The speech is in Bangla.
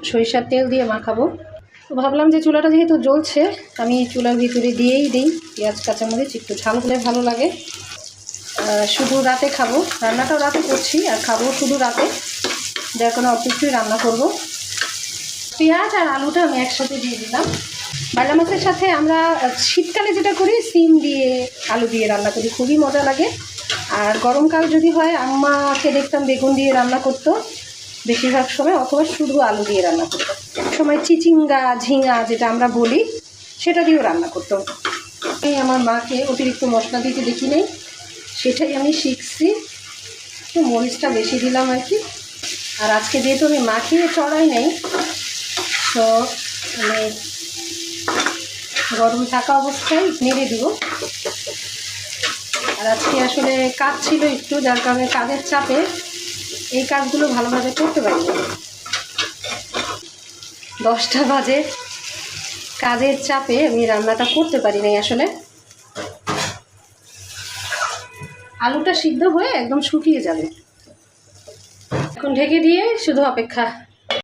সরিষার তেল দিয়ে মাখাবো। তো ভাবলাম যে চুলাটা যেহেতু জ্বলছে আমি চুলার ভিতরে দিয়েই দিই পেঁয়াজ কাঁচামরিচ, একটু ঝাল হলে ভালো লাগে। শুধু রাতে খাবো, রান্নাটাও রাতে করছি আর খাবো শুধু রাতে, যার কোনো অল্প একটুই রান্না করব। পেঁয়াজ আর আলুটা আমি একসাথে দিয়ে দিলাম। বাইলা মাছের সাথে আমরা শীতকালে যেটা করি সিম দিয়ে আলু দিয়ে রান্না করি, খুবই মজা লাগে। আর গরমকাল যদি হয় আম্মাকে দেখতাম বেগুন দিয়ে রান্না করতো বেশিরভাগ সময়, অথবা শুধু আলু দিয়ে রান্না করতো। সময় চিচিঙ্গা ঝিঙা যেটা আমরা বলি সেটা দিয়েও রান্না করতো। এই আমার মাকে অতিরিক্ত মশলা দিতে দেখি নেই, সেটাই আমি শিখছি। তো মরিচটা বেশি দিলাম আর কি। আর আজকে যেহেতু আমি মাখিয়ে চড়াই নেই, তো আমি গরম থাকা অবস্থায় নেড়ে দেবো। আর আজকে আসলে কাজ ছিল একটু, যার কারণে কাজের চাপে এই কাজগুলো ভালোভাবে করতে পারিনি। 10টা বাজে, কাজের চাপে আমি রান্নাটা করতে পারি নাই আসলে। আলুটা সিদ্ধ হয়ে একদম শুকিয়ে যাবে, এখন ঢেকে দিয়ে শুধু অপেক্ষা।